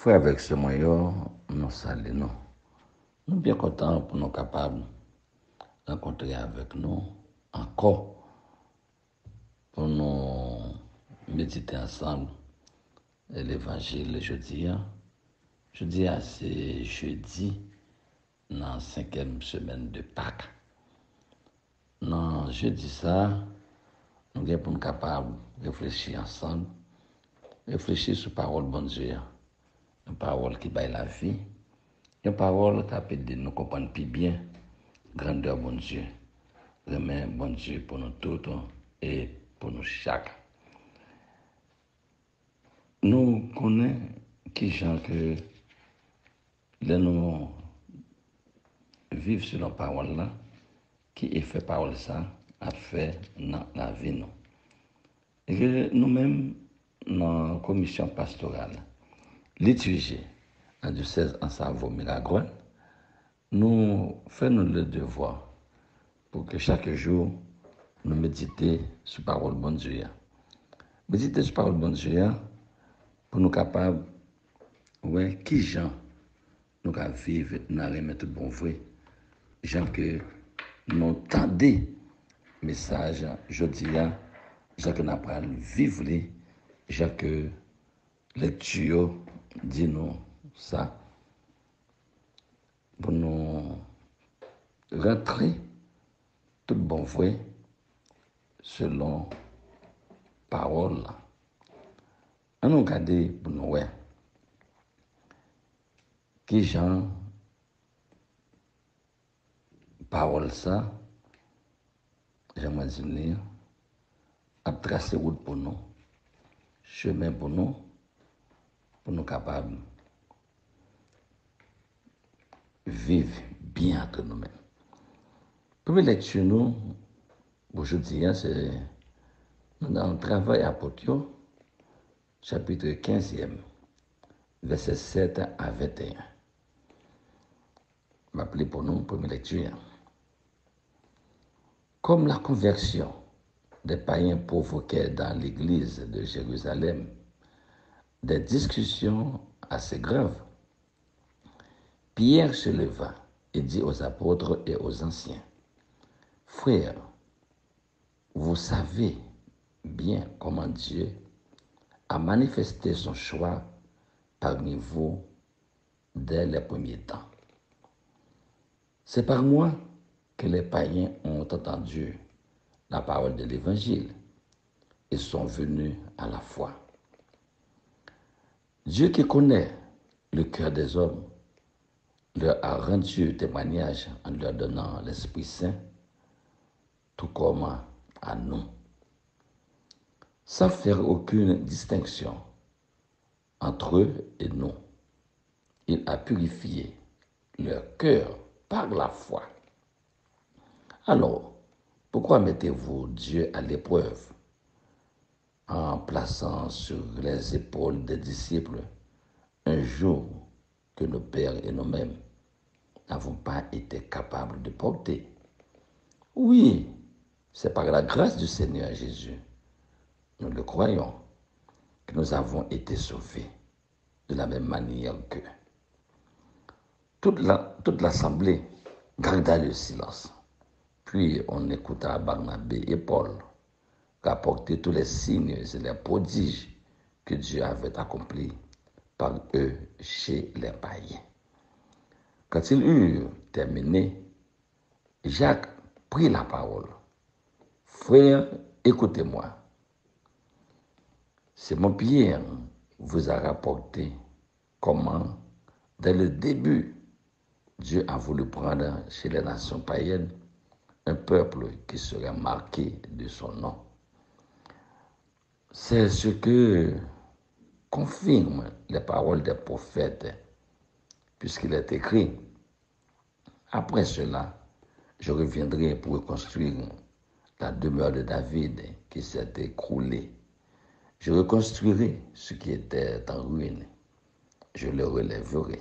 Frère avec ce moyen, nous saluons. Nous sommes bien contents pour nous capables de rencontrer avec nous encore pour nous méditer ensemble l'évangile jeudi. Jeudi, c'est jeudi dans la 5e semaine de Pâques. Dans jeudi, ça, nous sommes pour nous capables de réfléchir ensemble, réfléchir sur la parole de bon Dieu, une parole qui baille la vie, une parole qui peut nous comprendre plus bien grandeur bon Dieu. Remet bon Dieu pour nous tous et pour nous chaque. Nous connaissons qui gens que nous vivons sur la parole là, qui est fait parole ça, a fait dans la vie nous. Et que nous-mêmes, dans la commission pastorale, liturgie en diocèse en Savoie-Miragoâne, nous faisons le devoir pour que chaque jour, nous méditions sur la parole de bon Dieu. Méditer sur la parole de bon Dieu pour nous capables, ouais, qui gens nous vivre dans les tout bon vrai, gens que nous entendons message, je dis là, gens que nous apprenons vivre, gens que lecture dit nous ça, pour nous rentrer tout bon vrai selon parole. On nous regarde pour nous voir qui gens parole ça, j'aimerais dire, a tracé route pour nous, chemin pour nous capables de vivre bien entre nous-mêmes. Première lecture, nous, aujourd'hui, c'est dans le travail à Potio, chapitre 15e, verset 7 à 21. M'appeler pour nous, première lecture. Comme la conversion des païens provoquait dans l'église de Jérusalem des discussions assez graves, Pierre se leva et dit aux apôtres et aux anciens, « Frères, vous savez bien comment Dieu a manifesté son choix parmi vous dès les premiers temps. C'est par moi que les païens ont entendu la parole de l'Évangile et sont venus à la foi. Dieu qui connaît le cœur des hommes leur a rendu témoignage en leur donnant l'Esprit Saint, tout comme à nous, sans faire aucune distinction entre eux et nous. Il a purifié leur cœur par la foi. Alors, pourquoi mettez-vous Dieu à l'épreuve en plaçant sur les épaules des disciples un jour que nos pères et nous-mêmes n'avons pas été capables de porter? Oui, c'est par la grâce du Seigneur Jésus, nous le croyons, que nous avons été sauvés de la même manière qu'eux. Toute l'assemblée garda le silence. Puis on écouta Barnabé et Paul rapporter tous les signes et les prodiges que Dieu avait accomplis par eux chez les païens. Quand ils eurent terminé, Jacques prit la parole. « Frères, écoutez-moi. Simon Pierre vous a rapporté comment, dès le début, Dieu a voulu prendre chez les nations païennes un peuple qui serait marqué de son nom. C'est ce que confirment les paroles des prophètes, puisqu'il est écrit, « Après cela, je reviendrai pour reconstruire la demeure de David qui s'est écroulée. Je reconstruirai ce qui était en ruine. Je le relèverai.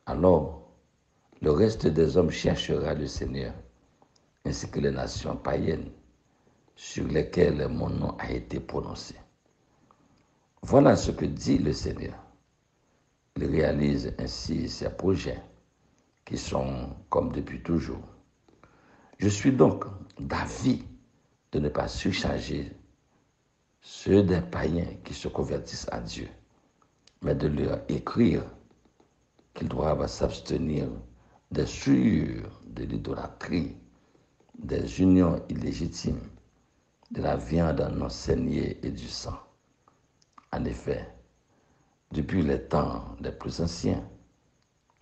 Alors, le reste des hommes cherchera le Seigneur, ainsi que les nations païennes sur lesquelles mon nom a été prononcé. Voilà ce que dit le Seigneur. Il réalise ainsi ses projets qui sont comme depuis toujours. Je suis donc d'avis de ne pas surcharger ceux des païens qui se convertissent à Dieu, mais de leur écrire qu'ils doivent s'abstenir des souillures, de l'idolâtrie, des unions illégitimes, de la viande non saignée et du sang. En effet, depuis les temps les plus anciens,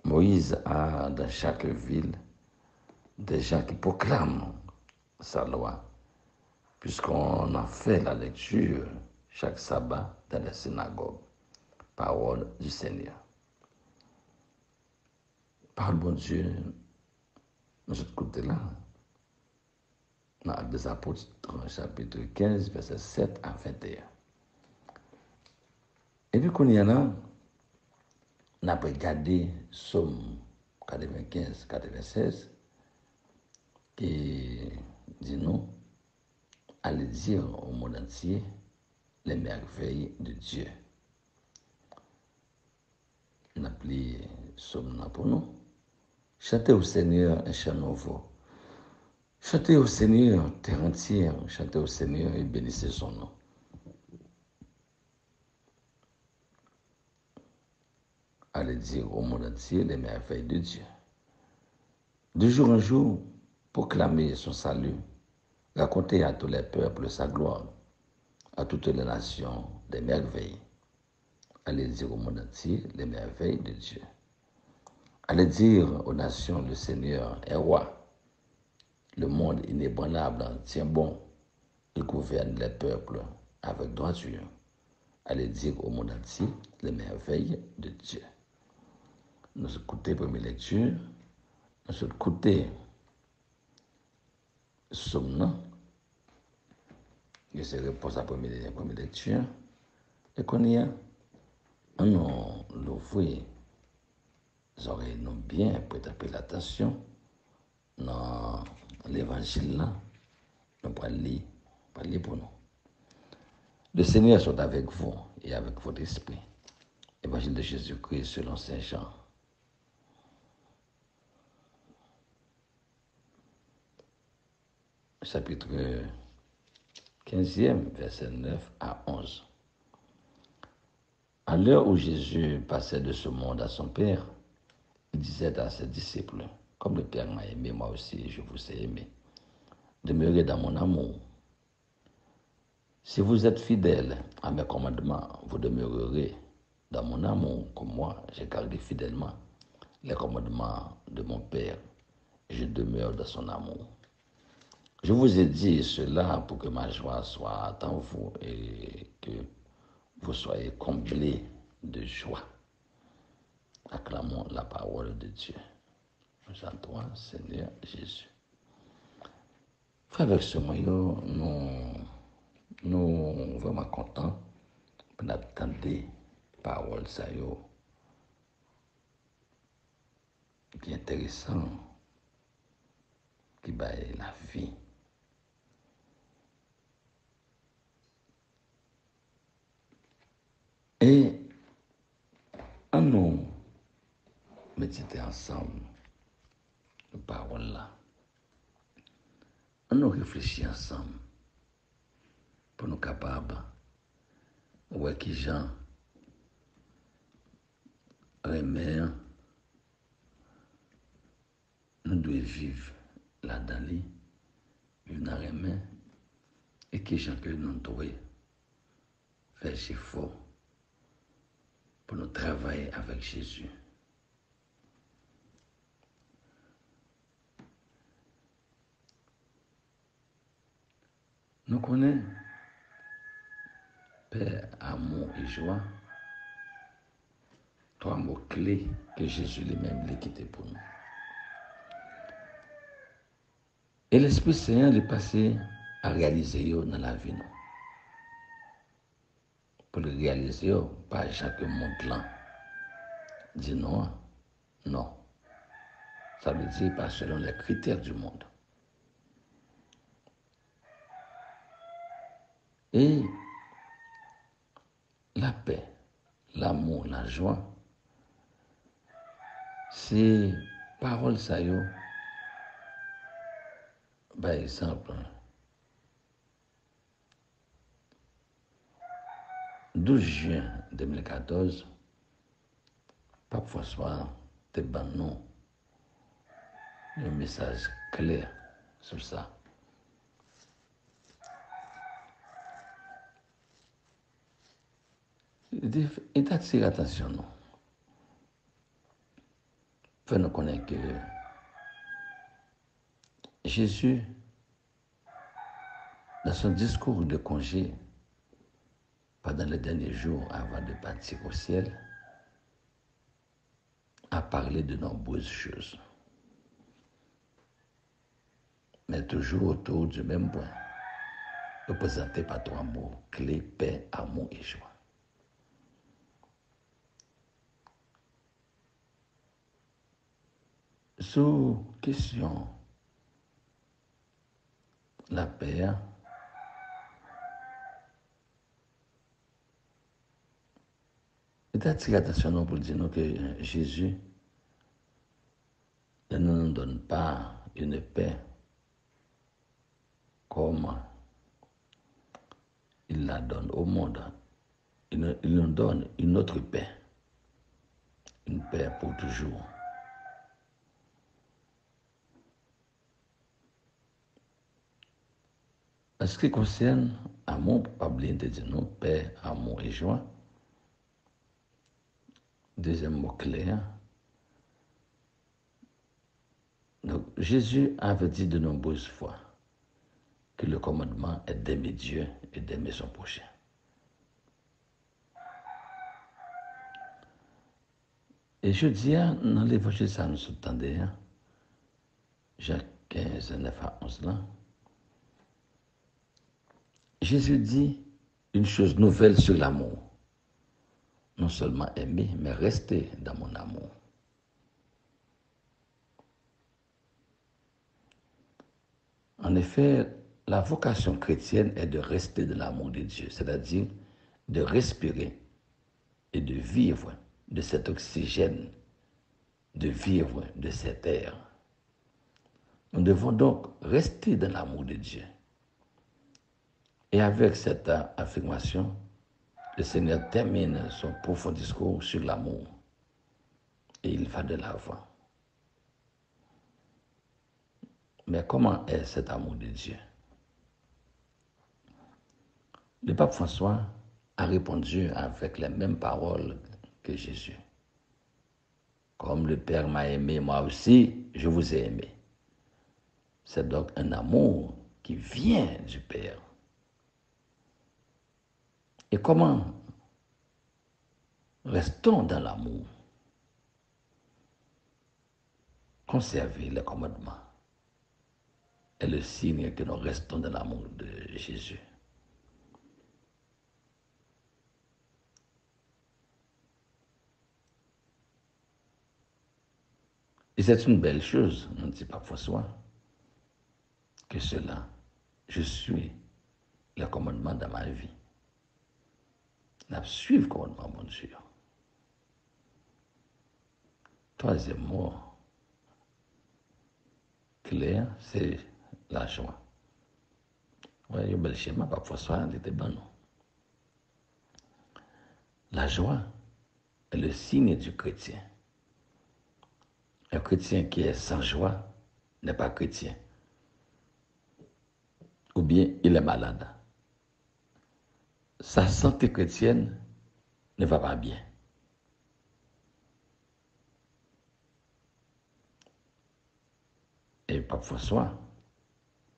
Moïse a dans chaque ville des gens qui proclament sa loi, puisqu'on en fait la lecture chaque sabbat dans les synagogues. Parole du Seigneur. Parole bon Dieu, de ce côté-là, dans Actes des Apôtres, chapitre 15, verset 7 à 21. Et puis, qu'on y en a, on a regardé Somme 95, 96, qui dit nous, allez dire au monde entier les merveilles de Dieu. On a appelé Somme pour nous. Chantez au Seigneur un chant nouveau. Chantez au Seigneur, terre entière, chantez au Seigneur et bénissez son nom. Allez dire au monde entier les merveilles de Dieu. De jour en jour, proclamez son salut, racontez à tous les peuples sa gloire, à toutes les nations des merveilles. Allez dire au monde entier les merveilles de Dieu. Allez dire aux nations, le Seigneur est roi. Le monde inébranlable tient bon. Il gouverne les peuples avec droiture. Allez dire au monde entier les merveilles de Dieu. Nous écoutons la première lecture. Nous écoutons Somme. Je sais réponse à la première lecture. Et qu'on y a, on l'ouvre, les oreilles nous bien pour taper l'attention dans l'évangile là. Nous allons lire pour nous. Le Seigneur soit avec vous et avec votre esprit. Évangile de Jésus-Christ selon Saint Jean. Chapitre 15e, verset 9 à 11. À l'heure où Jésus passait de ce monde à son Père, il disait à ses disciples, comme le Père m'a aimé, moi aussi je vous ai aimé. Demeurez dans mon amour. Si vous êtes fidèles à mes commandements, vous demeurerez dans mon amour, comme moi j'ai gardé fidèlement les commandements de mon Père. Je demeure dans son amour. Je vous ai dit cela pour que ma joie soit en vous et que vous soyez comblés de joie. Acclamons la parole de Dieu. Nous à toi, Seigneur Jésus. Frère, ce moyen, nous vraiment contents pour attendre des paroles ça qui est intéressant, qui baille la vie. Et en nous méditer ensemble les paroles là, en nous réfléchir ensemble pour nous capables de voir qui Jean remet nous devons vivre là-dedans, vivre dans les mains, et qui Jean que nous devons faire effort pour nous travailler avec Jésus. Nous connaissons paix, amour et joie, trois mots clés que Jésus lui-même l'a quitté pour nous. Et l'Esprit Saint est passé à réaliser dans la vie. Pour le réaliser, pas chaque monde là. Dit non, non. Ça veut dire pas selon les critères du monde. Et la paix, l'amour, la joie C'est parole ça yo, par exemple, 12 juin 2014, Pape François te ban nous un message clair sur ça. Il a tiré attention, non. Fait nous connaître que Jésus, dans son discours de congé, pendant les derniers jours avant de partir au ciel, a parlé de nombreuses choses, mais toujours autour du même point, représenté par trois mots clés: paix, amour et joie. Sous question la paix, il a tiré attention pour dire que Jésus ne nous donne pas une paix comme il la donne au monde. Il nous donne une autre paix, une paix pour toujours. En ce qui concerne amour, pas oublier de dire non, paix, amour et joie. Deuxième mot clair. Donc, Jésus avait dit de nombreuses fois que le commandement est d'aimer Dieu et d'aimer son prochain. Et je dis, dans l'évangile, ça nous entendait, Jacques 15, 9 à 11 là, Jésus dit une chose nouvelle sur l'amour. Non seulement aimer, mais rester dans mon amour. En effet, la vocation chrétienne est de rester dans l'amour de Dieu, c'est-à-dire de respirer et de vivre de cet oxygène, de vivre de cet air. Nous devons donc rester dans l'amour de Dieu. Et avec cette affirmation, le Seigneur termine son profond discours sur l'amour et il va de l'avant. Mais comment est cet amour de Dieu? Le pape François a répondu avec les mêmes paroles que Jésus. Comme le Père m'a aimé, moi aussi, je vous ai aimé. C'est donc un amour qui vient du Père. Et comment restons dans l'amour? Conserver les commandements est le signe que nous restons dans l'amour de Jésus. Et c'est une belle chose, ne dit pas François, que cela, je suis le commandement dans ma vie. Je suis le commandement, mon Dieu. Troisième mot clair, c'est la joie. Oui, il y a un bel schéma, pas François, il était bon. La joie est le signe du chrétien. Un chrétien qui est sans joie n'est pas chrétien. Ou bien il est malade. Sa santé chrétienne ne va pas bien. Et Pape François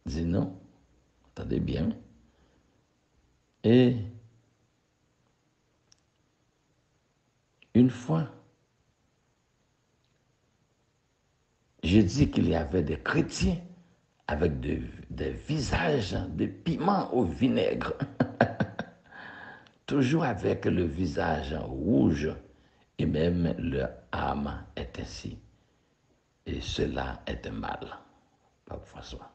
dit non, attendez bien. Et une fois, j'ai dit qu'il y avait des chrétiens avec des visages de piment au vinaigre. Toujours avec le visage rouge et même leur âme est ainsi. Et cela est un mal, Pape François.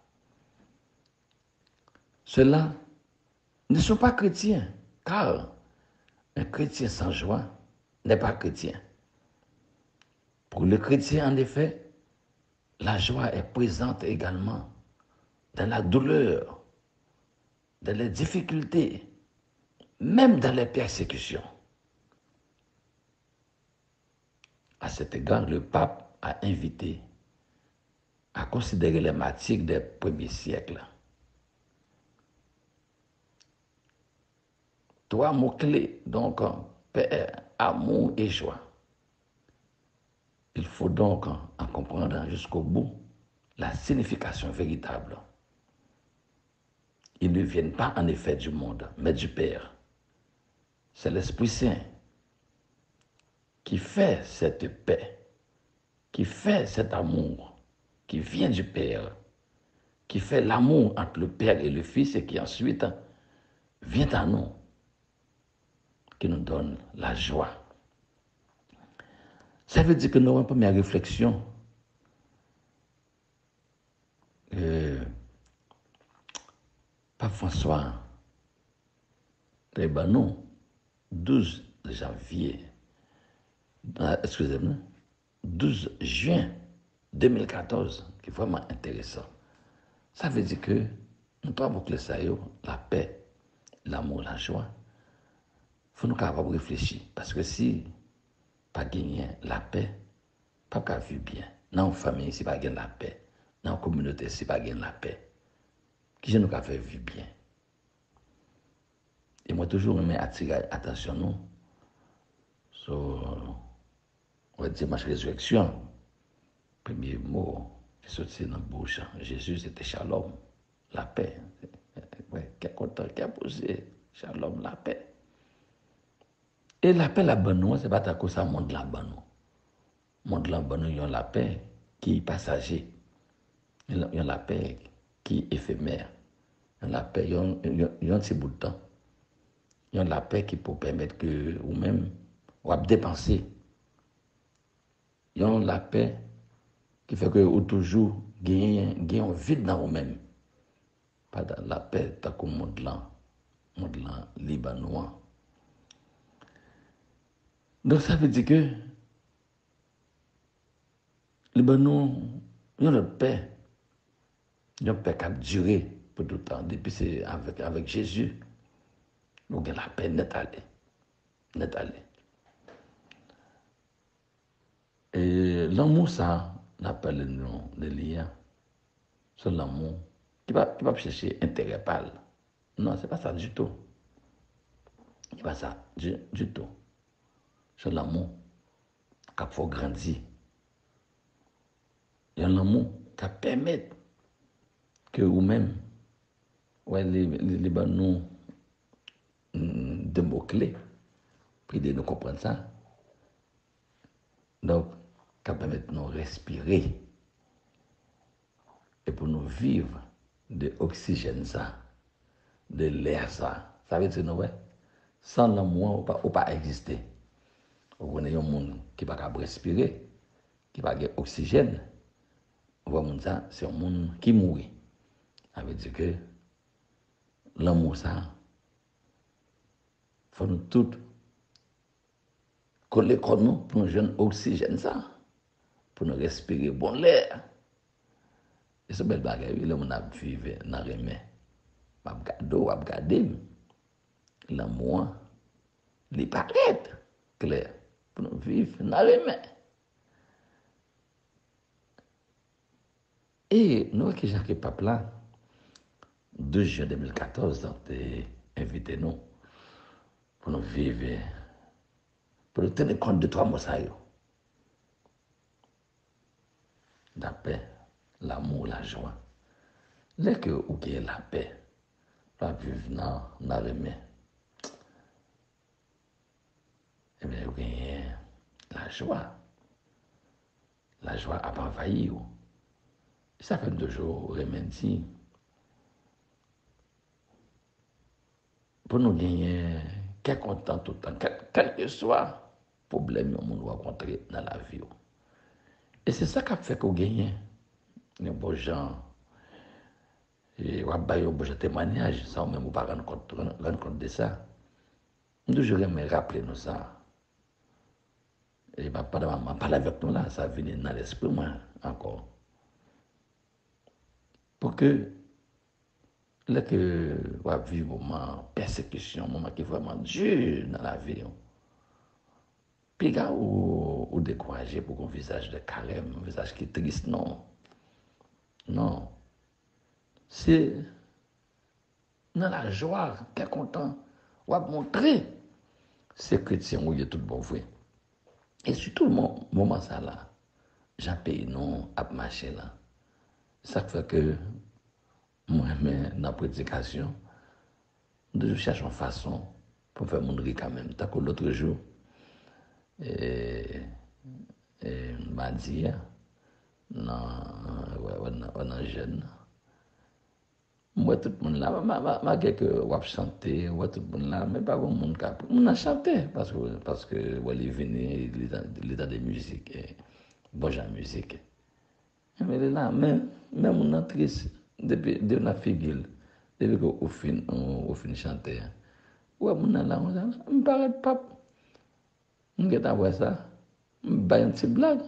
Ceux-là ne sont pas chrétiens, car un chrétien sans joie n'est pas chrétien. Pour le chrétien, en effet, la joie est présente également dans la douleur, dans les difficultés, même dans les persécutions. À cet égard, le pape a invité à considérer les martyrs des premiers siècles. Trois mots-clés, donc, paix, amour et joie. Il faut donc en comprendre jusqu'au bout la signification véritable. Ils ne viennent pas en effet du monde, mais du Père. C'est l'Esprit Saint qui fait cette paix, qui fait cet amour, qui vient du Père, qui fait l'amour entre le Père et le Fils et qui ensuite vient à nous, qui nous donne la joie. Ça veut dire que nous avons une première réflexion. Pape François, nous, 12 janvier, excusez-moi, 12 juin 2014, qui est vraiment intéressant. Ça veut dire que nous avons que la paix, l'amour, la joie. Il faut nous capables de réfléchir. Parce que si pas gagner la paix, pas qu'à vivre bien. Dans la famille, si pas gagner la paix. Dans la communauté, si pas gagner la paix. Qui je nous fait vivre bien? Et moi, toujours, je attirer attention nous sur le dimanche résurrection. Premier mot qui sortit dans la bouche, Jésus, c'était shalom, la paix. Quel content, quel posé, shalom, la paix. Et la paix, la bonne, c'est pas ta cause, ça monde la bonne. Monde la bonne, il y a la paix qui est passager. Il y a la paix qui est éphémère. Il y a la paix, il y a un petit bout de temps. Il y a la paix qui peut permettre que vous-même, vous dépenser. Il y a la paix qui fait que vous toujours gagnez un vide dans vous-même. Pas dans la paix, tant que le monde là, libanois. Donc ça veut dire que Libanon, il y a notre paix. Il y a une paix qui a duré pour tout le temps. Depuis c'est avec Jésus, nous avons la paix net allée. Net allée. Et l'amour, ça, on appelle le lien. C'est l'amour qui va chercher intérêt pâle. Non, c'est pas ça du tout. C'est pas ça du tout. C'est l'amour qui faut grandir. Il y a l'amour qui permet que vous-même, ouais, les banous de mots-clés, puis de nous comprendre ça. Donc, qui permet de nous respirer et pour nous vivre de l'oxygène, ça, de l'air, ça. Ça veut dire, ouais, sans l'amour, on ne peut pas exister. Vous avez un monde qui ne peut pas respirer, qui n'a pas d'oxygène. Vous voyez, ça, c'est un monde qui mourit. Ça veut dire que l'amour, ça, il faut nous tous coller comme nous pour nous donner l'oxygène, ça, pour nous respirer bon l'air. Et ce bel bagage, le monde a vécu dans les mains. Je regarde, l'amour, il paraît clair pour nous vivre dans les mains. Et nous, qui Jacques Pape là, 2 juin 2014, a invité nous pour nous vivre, pour nous tenir compte de 3 mots. La paix, l'amour, la joie. Dès que vous avez la paix, vous vivre dans les mains. Eh bien, vous avez la joie. La joie a envahi. Ça fait 2 jours, remercie. Pour nous gagner, quel content tout le temps, quel que soit le problème que nous rencontrons dans la vie. Et c'est ça qui fait qu'on gagne. Les beaux gens, et on va avoir un beau témoignage, sans même pas rendre compte de ça. Nous devons me rappeler nous ça. Et ma parle avec nous là, ça vient dans l'esprit, moi, encore. Pour que, là que, on va vivre un moment persécution, un moment qui est vraiment dur dans la vie, puis là, ou découragé pour un visage de carême, un visage qui est triste, non. Non. C'est dans la joie, qui est content, on va montrer ces chrétiens où il y a tout bon vrai. Et surtout, le moment ça là, j'ai payé non à marcher là. Ça fait que moi, dans la prédication, je cherche une façon pour faire mon riz quand même. Tant que l'autre jour, et, m'a dit, dans jeune, moi tout le monde là, malgré que on chanter, moi tout le monde là, mais pas comme monde cap. On a chanté parce que on est venu l'état de musique, bon genre musique. Mais là, même on a triste depuis la figure, depuis qu'on fin chanter. Ouais, mon là, on paraît pas. On get à voir ça. On bat une petite blague.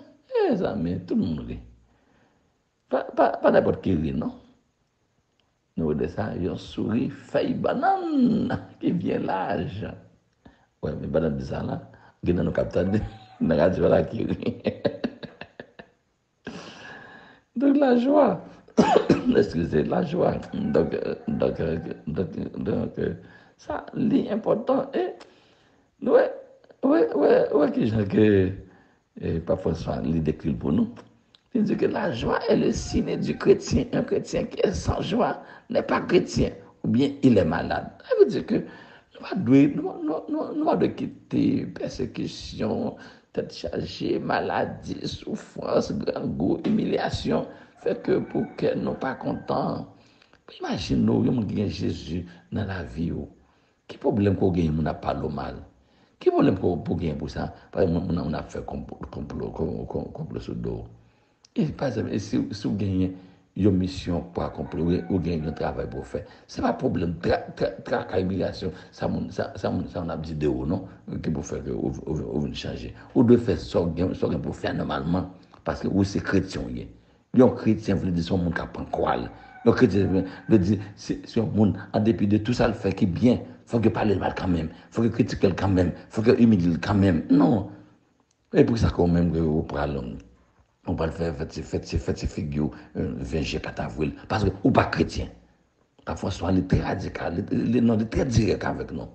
Eh, ça, mais tout le monde rit. Pas n'importe qui rit, non? Nous, de ça, il y a un souris, feuille banane, qui vient l'âge. Ouais, mais banane de ça, là, il y a nos capteurs de la radio là qui rit. Donc, la joie. Excusez, la joie. Ça, l'important est. Ouais, ouais, que parfois il décrit pour nous. Il dit que la joie est le signe du chrétien. Un chrétien qui est sans joie n'est pas chrétien, ou bien il est malade. Ça veut dire que nous devons quitter persécution, tête chargée, maladie, souffrance, grand goût, humiliation, fait que pour que nous pas contents. Imagine nous, nous avons Jésus dans la vie. Qui problème qu'on gagne, on n'a pas le mal. Qui problème qu'on gagne pour ça? Par exemple, on a fait complot sur le dos. Et par exemple, si vous gagnez une mission pour accomplir, ou gagnez un travail pour faire, ce n'est pas un problème. Travail, obligation, ça on a dit de haut, non? Qui pour faire que vous changer. Ou de faire ce que pour faire normalement. Parce que vous, c'est chrétien. Un chrétien, vous dites, son monde qui apprend quoi? Un chrétien, vous dites, c'est un monde, en dépit de tout ça, le fait qui est bien. Il faut que parle mal quand même. Il faut que critique quand même. Il faut que humilie quand même. Non. Et pour ça, quand même, vous parlez. On va le faire, ces figures, 20 4 avril, parce que, ou pas chrétien. Parfois, soit les très radical, les très direct avec nous.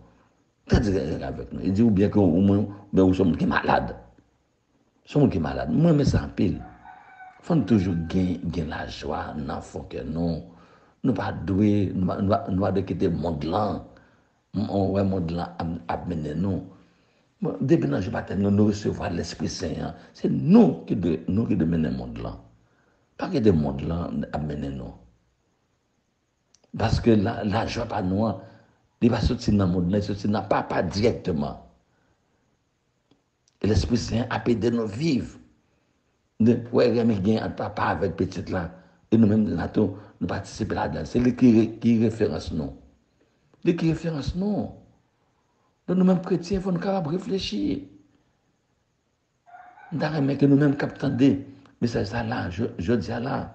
Très direct avec nous. Il dit, ou bien que, nous sommes qui malades. Sommes qui malades. Moi, mais ça en pile. Il faut toujours gagner la joie, dans fond que nous. Nous pas doués, nous devons quitter le monde là. Le monde là, amener nous. Depuis que je baptême, nous recevons l'Esprit Saint. C'est nous qui devons mener le monde là. Pas que le monde là amener nous. Parce que la joie pas nous, il va sortir dans le monde là, il sortir dans pas directement. Et l'Esprit Saint a aidé nous vivre. Ouais, il y a un papa avec petite là. Et nous-mêmes, nous participons là-dedans. C'est lui qui référence nous. Lui qui référence nous. Donc nous-mêmes chrétiens, il faut nous capables réfléchir. Nous avons que nous-mêmes captons mais c'est ça là, je dis là,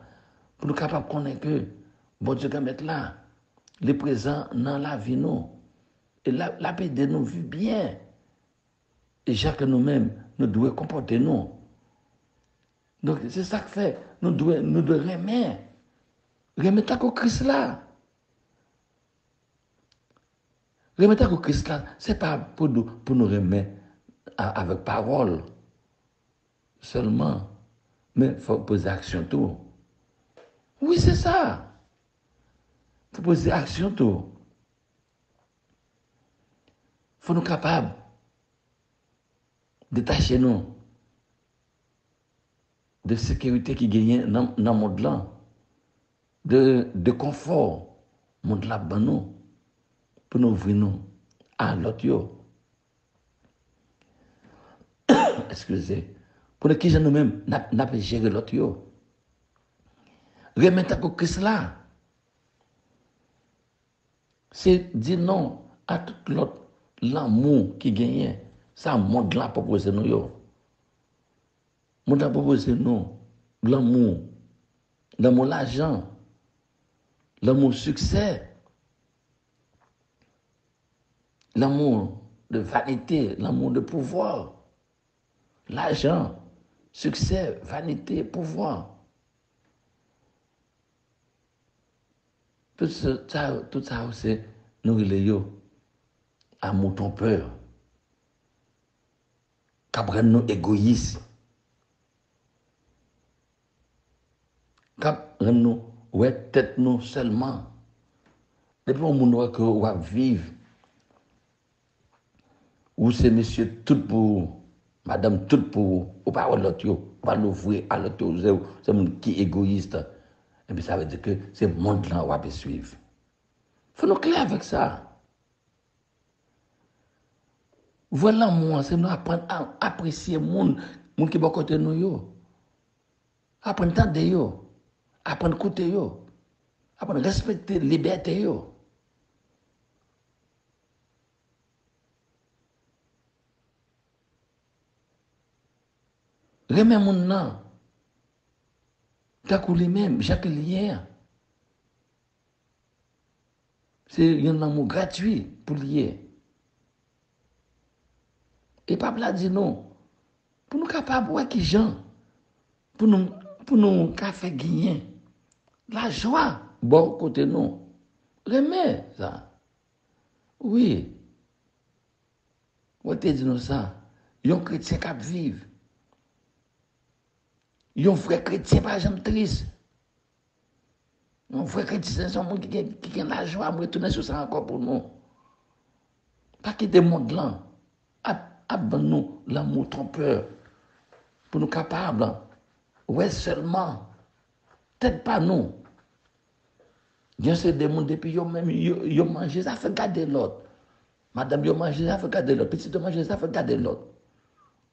pour nous capables de connaître que bon Dieu va mettre là, les présents dans la vie nous. Et la paix de nous vit bien. Et chaque nous-mêmes, nous devons comporter nous. Donc c'est ça que fait, nous devons remettre. Remettre au Christ là. Remettre au Christ là, ce n'est pas pour nous remettre avec parole seulement, mais il faut poser action tout. Oui, c'est ça. Il faut poser action tout. Il faut nous capables de détacher nous de sécurité qui gagne dans le monde là, de confort, le monde là, pour nous ouvrir nous à l'autre. Excusez. Pour qui nous-mêmes, n'a pas géré l'autre. Remettre à Christ là. C'est dire non à tout l'autre, l'amour qui gagne. Ça monde là proposé nous. Moi, t'ai proposé non. L'amour, l'argent, l'amour succès, l'amour de vanité, l'amour de pouvoir, l'argent, succès, vanité, pouvoir. Tout ça, c'est nous les amour trompeur, qui rend nous égoïstes, qui rend nous ouais tête nous seulement. Depuis on nous que on va vivre, ou c'est monsieur tout pour madame tout pour ou pas l'autre, on va l'ouvrir à l'autre, c'est un qui est égoïste. Et puis ça veut dire que c'est le monde là on va suivre. Il faut nous clair avec ça. Voilà moi, c'est nous apprendre à apprécier le monde qui est à côté de nous. Apprendre à entendre yo, apprendre à écouter yo, apprendre à respecter la liberté yo. Remet mon nom, t'as coulé même, Jacques Lier. C'est un amour gratuit pour lier. Et pas là dit non. Pour nous capables ouais qui gens, pour nous faire gagner la joie, bon côté nous. Remet ça. Oui. On te dit nous ça. Yon chrétien qui vivre. Yon frère chrétien pas jamais triste. Yon frère chrétien c'est un monde qui a la joie, me retourner sur ça encore pour nous. Pas quitter le monde là. Abandonne-nous l'amour trompeur. Pour nous capables. Ouais seulement. Peut-être pas nous. Dieu c'est des mondes depuis yo même yo manger ça fait garder l'autre. Madame yo manger ça fait garder l'autre. Petit manger ça fait garder l'autre.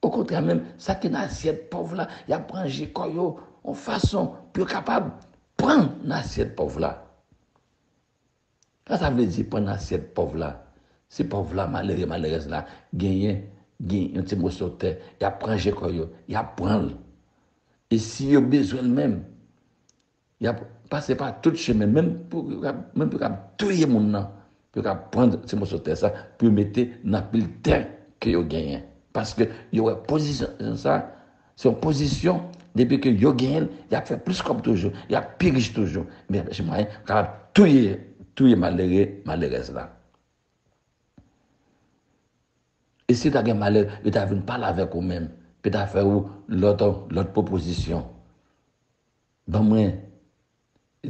Au contraire même ça qui est assiette pauvre là, il a prangé koyo en façon plus capable prendre l'assiette pauvre là. Ça veut dire prendre l'assiette pauvre là. Si pauvre là malheureuse là gagner un petit mot sur terre, il a prangé koyo, il a prendre. Et si il a besoin même il a passé par tout chemin, même pour tuer mon nom, pour prendre ces morceaux de terre, ça, pour mettre dans le terre que vous gagnez. Parce que il y a position, ça, c'est une position, depuis que vous gagnez, il a fait plus comme toujours, il a pire toujours. Mais je m'en tuer malheureux là. Et si tu as un malheur, tu as parler avec vous-même, puis tu as fait l'autre proposition. Ben moi,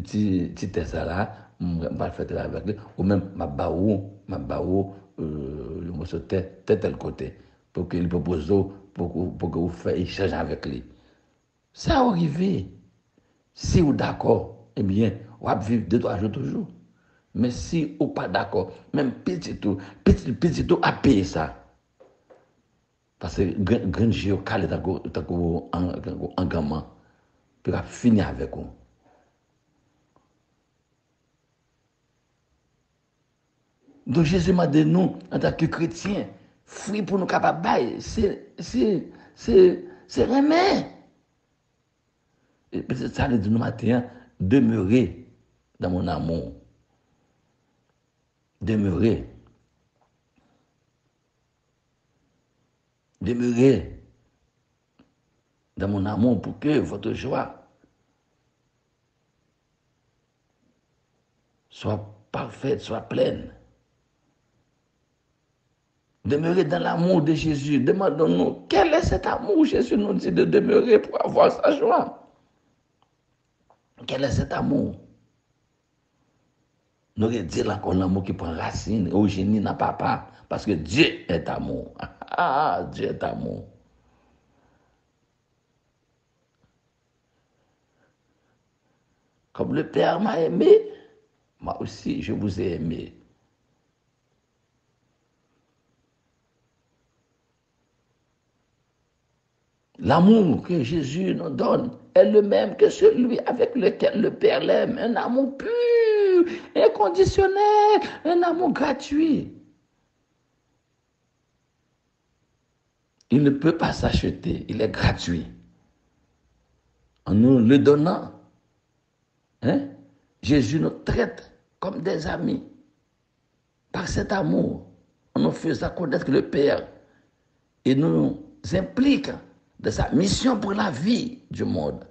si tu ça là, je vais faire avec lui, ou même ma baou, le morceau de tel côté, pour qu'il propose pour que vous fassiez échange avec lui. Ça arrive. Si vous êtes d'accord, eh bien, vous allez vivre 2-3 jours toujours. Mais si vous n'êtes pas d'accord, même petit tout à payer ça. Parce que grand Dieu calé en gamin, puis à finir avec vous. Donc Jésus m'a dit nous, en tant que chrétiens, fruit pour nous capables de c'est remède. Et peut-être ça, le dit nous matin, demeurer dans mon amour. Demeurer. Demeurer dans mon amour pour que votre joie soit parfaite, soit pleine. Demeurer dans l'amour de Jésus. Demandons-nous, quel est cet amour Jésus nous dit de demeurer pour avoir sa joie? Quel est cet amour? Nous allons dire encore l'amour qui prend racine, origine dans papa, parce que Dieu est amour. Ah, Dieu est amour. Comme le Père m'a aimé, moi aussi je vous ai aimé. L'amour que Jésus nous donne est le même que celui avec lequel le Père l'aime. Un amour pur, inconditionnel, un amour gratuit. Il ne peut pas s'acheter, il est gratuit. En nous le donnant, hein, Jésus nous traite comme des amis. Par cet amour, en nous faisant connaître le Père et nous implique de sa mission pour la vie du monde.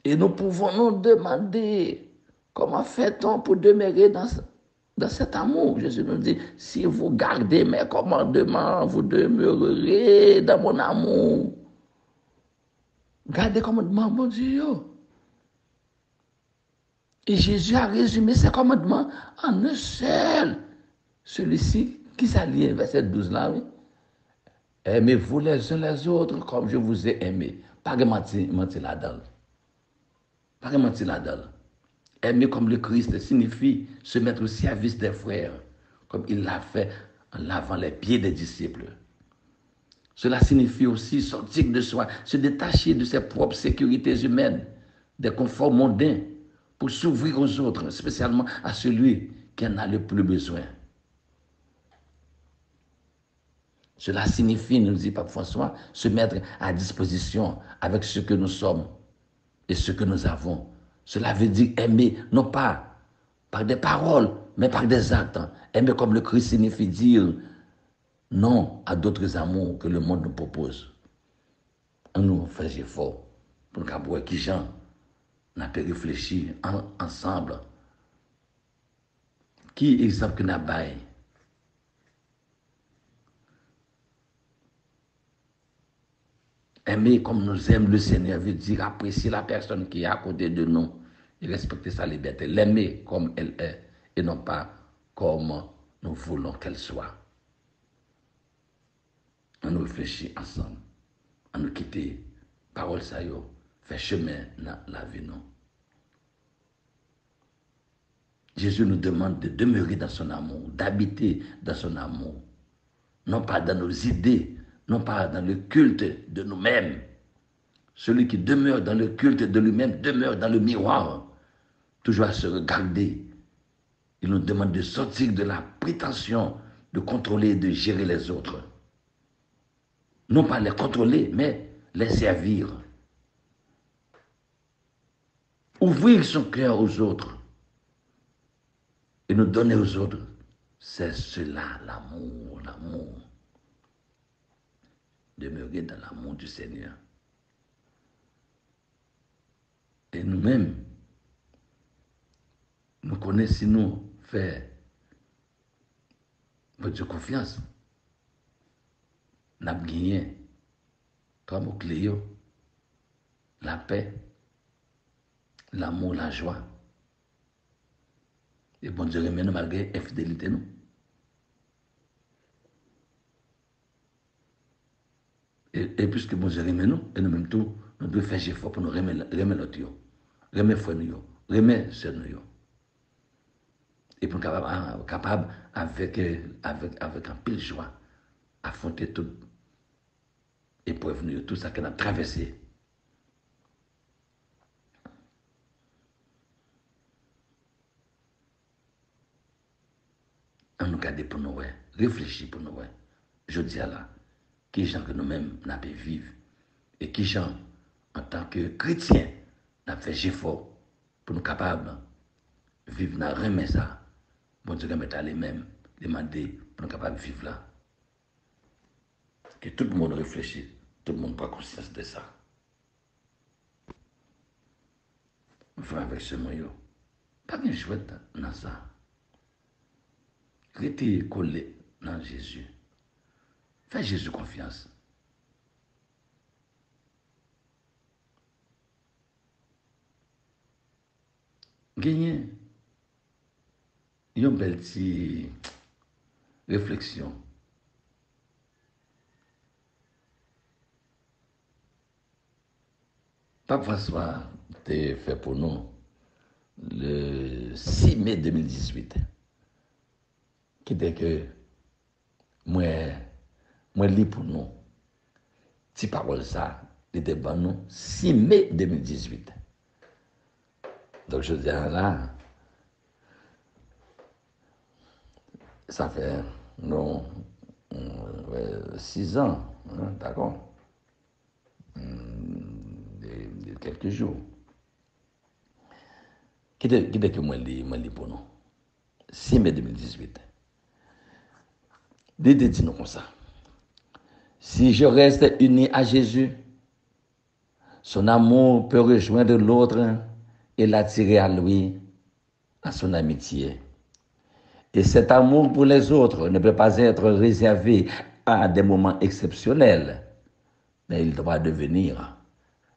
Et nous pouvons nous demander comment fait-on pour demeurer dans cet amour. Jésus nous dit, si vous gardez mes commandements, vous demeurerez dans mon amour. Gardez les commandements, mon Dieu. Et Jésus a résumé ses commandements en un seul. Celui-ci qui s'allie, verset 12 là, oui. Aimez-vous les uns les autres comme je vous ai aimé. Pas de mentir là-dedans. Pas de mentir là-dedans. Aimer comme le Christ signifie se mettre au service des frères, comme il l'a fait en lavant les pieds des disciples. Cela signifie aussi sortir de soi, se détacher de ses propres sécurités humaines, des conforts mondains, pour s'ouvrir aux autres, spécialement à celui qui en a le plus besoin. Cela signifie, nous dit Pape François, se mettre à disposition avec ce que nous sommes et ce que nous avons. Cela veut dire aimer, non pas par des paroles, mais par des actes. Aimer comme le Christ signifie dire non à d'autres amours que le monde nous propose. On nous fait effort pour nous qui gens n'a pas réfléchi ensemble. Qui exemple que n'a pas aimer comme nous aime le Seigneur veut dire apprécier la personne qui est à côté de nous et respecter sa liberté. L'aimer comme elle est et non pas comme nous voulons qu'elle soit. On nous réfléchit ensemble. On nous quitter parole ça yo, fait chemin dans la vie non. Jésus nous demande de demeurer dans son amour, d'habiter dans son amour. Non pas dans nos idées, non pas dans le culte de nous-mêmes. Celui qui demeure dans le culte de lui-même demeure dans le miroir, toujours à se regarder. Il nous demande de sortir de la prétention de contrôler et de gérer les autres. Non pas les contrôler, mais les servir. Ouvrir son cœur aux autres et nous donner aux autres. C'est cela, l'amour, l'amour. Demeurer dans l'amour du Seigneur. Et nous-mêmes, nous connaissons, nous faisons votre confiance. Nous avons gagné, comme au Cléo, la paix, l'amour, la joie. Et bon Dieu remet nous malgré infidélité, nous. Et puisque bon Dieu remet nous, et nous-mêmes tout, nous devons faire effort pour nous remettre l'autre, remettre frère nous, remettre sœur nous. Et pour nous capable avec un pile joie, affronter toute épreuve, nous, tout ça qu'on a traversé. On nous garde pour nous, réfléchir pour nous. Je dis à là, qui gens que nous-mêmes n'a pas vivre et qui gens en tant que chrétiens n'a fait effort pour nous capables de vivre dans remet ça. Bon Dieu remet à les-mêmes demander pour nous capables de vivre là. Que tout le monde réfléchisse, tout le monde prend conscience de ça. On fait avec ce moyen. Pas de chouette dans ça. Restez collé dans Jésus. Fais Jésus confiance. Gagner une belle petite réflexion. Pape François a fait pour nous le 6 mai 2018. Qui dit que moi lis pour nous. Si parole ça, il était pour nous 6 mai 2018. Donc je dis là, ça fait non, 6 ans, hein, d'accord? quelques jours. Qui est que moi lis pour nous? 6 mai 2018. Dis-nous comme ça. Si je reste uni à Jésus, son amour peut rejoindre l'autre et l'attirer à lui, à son amitié. Et cet amour pour les autres ne peut pas être réservé à des moments exceptionnels, mais il doit devenir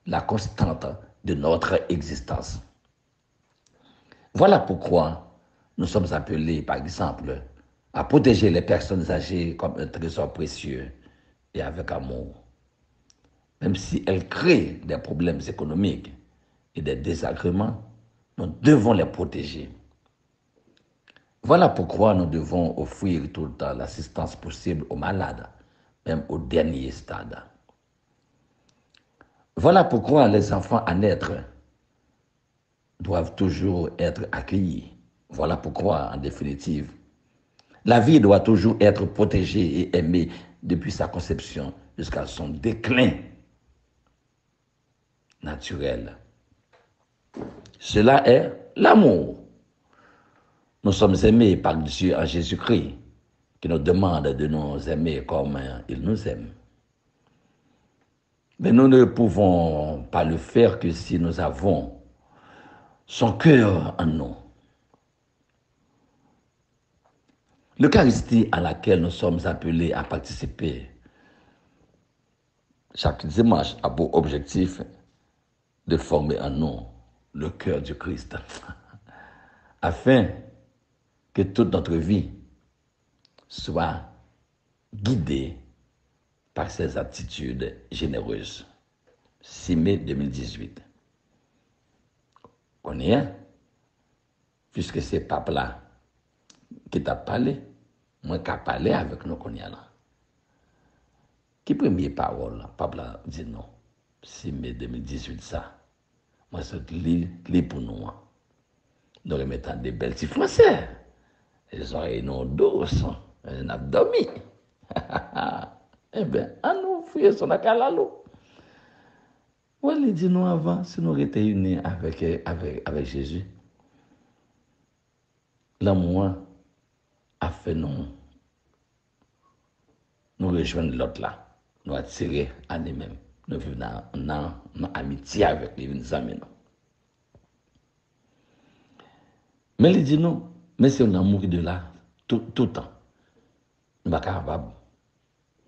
la constante de notre existence. Voilà pourquoi nous sommes appelés, par exemple, à protéger les personnes âgées comme un trésor précieux et avec amour. Même si elles créent des problèmes économiques et des désagréments, nous devons les protéger. Voilà pourquoi nous devons offrir tout le temps l'assistance possible aux malades, même au dernier stade. Voilà pourquoi les enfants à naître doivent toujours être accueillis. Voilà pourquoi, en définitive, la vie doit toujours être protégée et aimée depuis sa conception jusqu'à son déclin naturel. Cela est l'amour. Nous sommes aimés par Dieu en Jésus-Christ, qui nous demande de nous aimer comme il nous aime. Mais nous ne pouvons pas le faire que si nous avons son cœur en nous. L'Eucharistie à laquelle nous sommes appelés à participer chaque dimanche a pour objectif de former en nous le cœur du Christ, afin que toute notre vie soit guidée par ses attitudes généreuses. 6 mai 2018. On y est, puisque c'est pape-là qui t'a parlé, moi qui a parlé avec nous qu'on y a là. Qui premier parole, pape-là dit non. 6 mai 2018, ça. Moi, c'est lit pour nous. Nous remettons des belles petits français. Ils ont une douce, un abdomen. Eh bien, à nous, fouiller son akalalo. Ouais, il dit nous avant, si nous étions unis avec Jésus, l'amour a fait nous rejoindre l'autre là, nous attirer à nous-mêmes. Nous vivons dans amitié avec les amis. Mais il dit non, mais c'est un amour de là, tout le temps. Nous ne sommes pas capables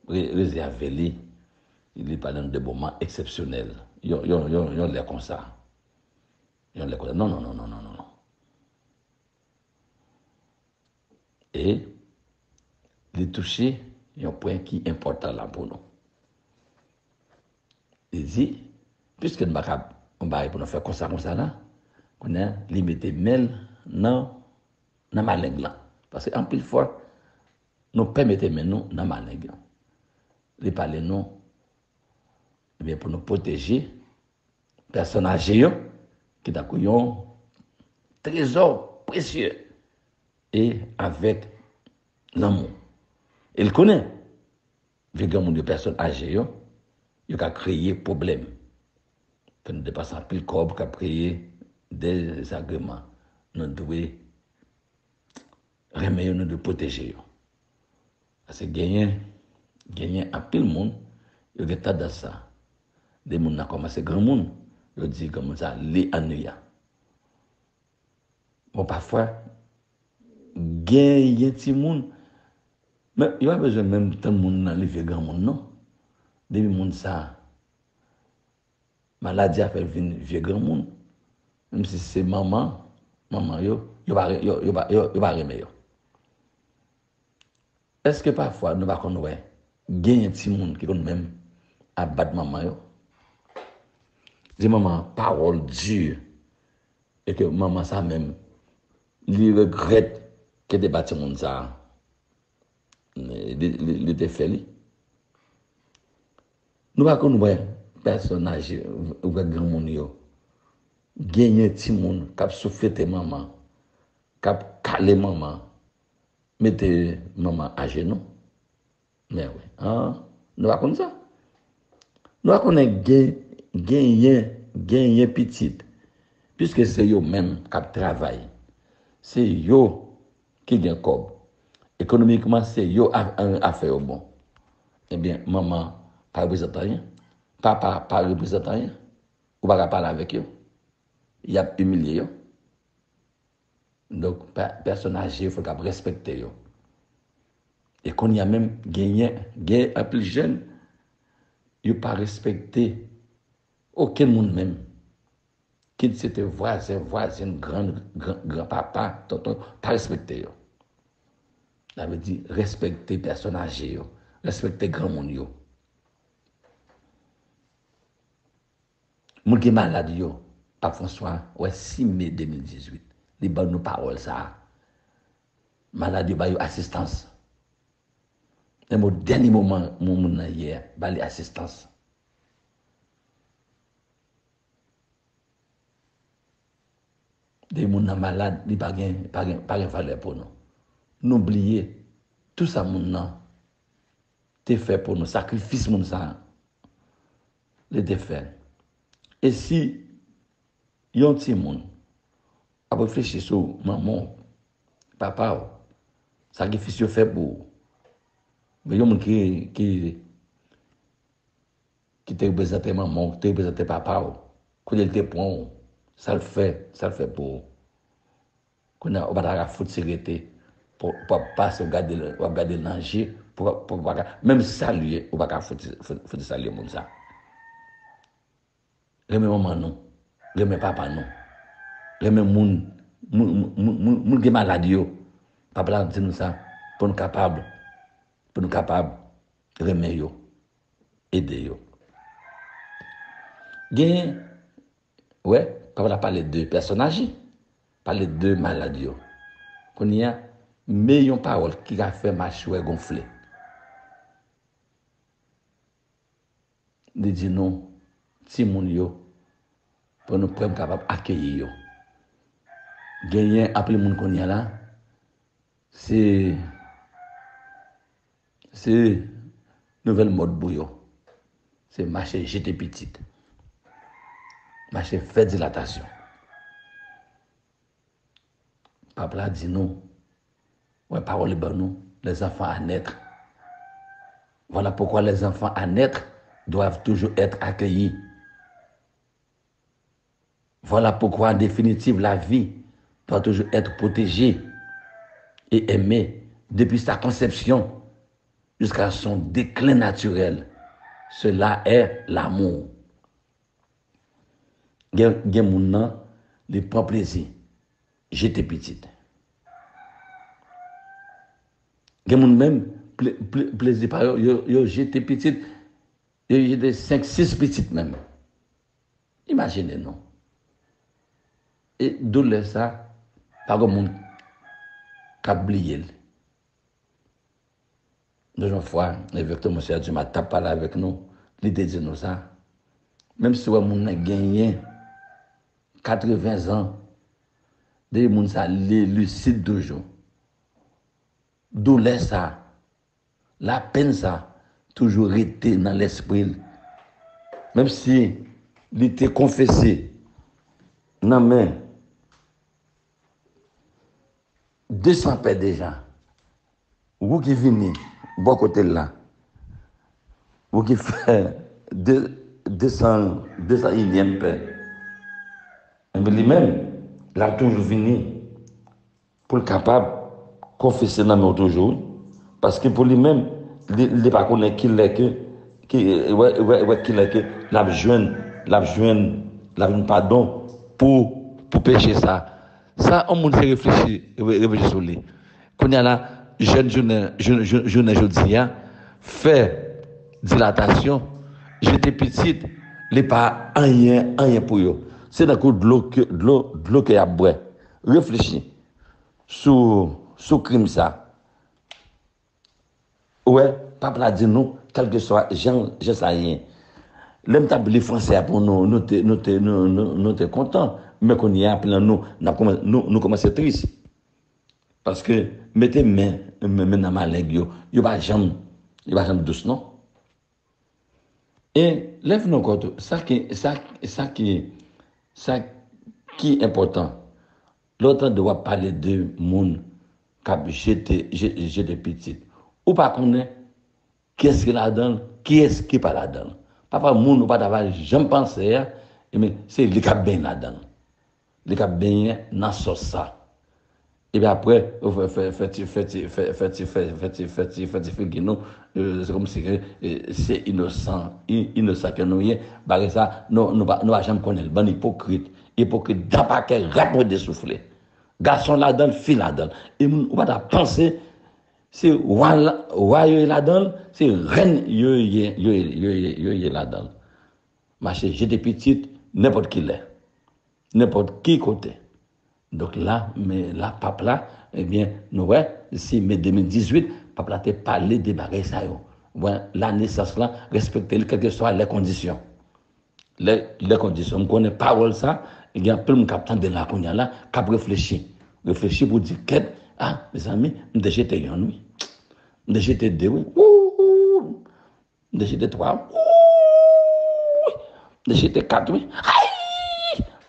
de réserver lui. Il parle de moments exceptionnels. Ils ont l'air comme ça. Ils ont l'air comme ça. Non. Et les toucher, il y a un point qui est important là pour nous. Il dit, puisque nous ne pas pour nous faire comme ça là, on a limité mail dans ma langue là. Parce qu'en plus fois, nous permettons nous dans ma langue. Les parler nous, mais pour nous protéger, personnes âgées qui ont un trésor précieux et avec l'amour. Il connaît, vu que de personnes âgées, il a créé des problèmes. Quand nous dépassons plus le corps, qui a créé des agréments. Nous devons remettre, nous devons protéger. Parce que gagner un peu le monde, il y a des ça. Des gens qui commencé grand monde, ils disent comme ça, les ennuis. Bon, parfois, gagner un petit monde, mais il n'y a pas besoin même tant de monde dans le vieux grand monde, non. Des gens ça, maladie a fait venir vieux grand monde. Même si c'est maman, yo va remettre. Est-ce que parfois, nous va connaître, gagner un petit monde qui connaît même abattre maman yo? Dis maman, parole dure. Et que maman ça même, lui regrette que des bâtiments ça, il était fait. Nous va connaître, personnage, ou grand monde yo, gagner un petit monde, qui a soufflé maman, qui a calé maman, mettez maman à genoux. Mais oui, nous va connaître ça. Nous va connaître gagner gagner petit, puisque c'est eux même qui travaillent. C'est eux qui gagnent cob. Économiquement, c'est eux à faire bon. Eh bien, maman, pas représente rien. Papa, pas représente rien. Ou pas parler avec eux. Il a humilié eux. Donc, personne âgé, il faut respecter eux. Et qu'on y a même gagné un plus jeune, il n'a pas respecté aucun monde même. Qu'il c'était voisin, grand-papa, tonton, pas respecté eux. Ça veut dire respecter personne âgée, respecter grand monde yo. Moun qui malade yo, Pape François, ouais 6 mai 2018. Les bonnes nous paroles ça. Malade yo ba yo assistance. Et mon dernier moment mon hier, ba li assistance. Des moun malade, li pas gen valeur pour nous. N'oubliez tout ça moun nan te fait pour nous, sacrifice moun ça. Les défaire. Et si yon ti moun a réfléchi sur maman, papa, sacrifice yo fait pour mais yon moun qui te représente maman, te représente papa, quand il te prend, ça le fait pour qu'on a pas foutre sécurité pour pas se regarder danger pour même saluer ou pas foutre saluer moun ça. Remè maman non, remè papa non. Remè moun qui malade yo. Papa la dit nous ça pour nous capable remè yo, aider yo. Gen ouais, papa la parlé de personnages, parlé de malade yo. Qu'on y a meilleure parole qui a fait mâchoire gonfler. De dire non si moun yo pour nous prendre capable accueillir yo. Gagner après moun qu'on y a là c'est nouvelle mode bouillon. C'est marcher jeter petite. Marcher faire dilatation. Papa dit non. Ouais, parole ben nous, les enfants à naître. Voilà pourquoi les enfants à naître doivent toujours être accueillis. Voilà pourquoi, en définitive, la vie doit toujours être protégée et aimée depuis sa conception jusqu'à son déclin naturel. Cela est l'amour. Gen moun nan, li prend plaisir. J'étais petite. Gen moun même plaisir par yo j'étais petite. J'ai des 5-6 petites même. Imaginez, non. Et d'où ça, par contre, mon oublié. Deux fois, l'évêque monsieur Dieu m'a parlé avec nous, l'idée de nous ça. Même si on a gagné 80 ans, des gens ça lucide toujours. D'où ça, la peine ça, toujours été dans l'esprit. Même si il était confessé, non mais 200 paix déjà. Vous qui venez, bon côté là, vous qui fait 200 millième paix. Mais lui-même, il a toujours venu pour être capable de confesser dans notre toujours. Parce que pour lui-même, il n'est pas connu qu'il est que, l'a besoin pardon pour pécher ça. Ça, on peut réfléchir sur lui. Quand il y a la jeune jeudi, fait dilatation, j'étais petite, il n'est pas rien pour eux. C'est d'un coup de l'eau qu'il y a boire. Réfléchis sur crime ça. Ouais, papa l'a dit nous, quel que soit, je sais rien. L'homme t'a les français pour nous t'es content. Mais qu'on y a plein nous commençons triste. Parce que mettez main dans ma langue, yo pas jamais douce non. Et lève-nous encore, ça qui est important. L'autre doit parler de monde j'étais petit. Ou pas connaît qu'est-ce qu'il a donné, qui est-ce qui pas la donne. Papa, moun ou pas d'avoir jamais pensé, mais c'est lui qui a bien la donne. Lui qui a bien dans ça. Et puis après, c'est comme si c'est innocent que nous y est. Ça, nous ne jamais connaître. Bon hypocrite. Hypocrite, d'un paquet, rapide de souffler. Garçon là-dedans, fille là-dedans. Et on va penser, c'est roi là-dedans, c'est reine là-dedans. J'étais petite, n'importe qui l'est. N'importe qui côté. Donc là, mais là, pape là, eh bien, nous, ouais, si mai 2018, pape là, t'es parlé des bagages ça, ouais, la naissance là, respecter quelles que soient les conditions. Les conditions. On connaît parole ça, il y a plein de capitaine de la cognale là, qui réfléchir. Réfléchir pour dire, ah, mes amis, je j'étais un, oui. Je j'étais deux, oui. Je j'étais trois, je j'étais quatre, oui.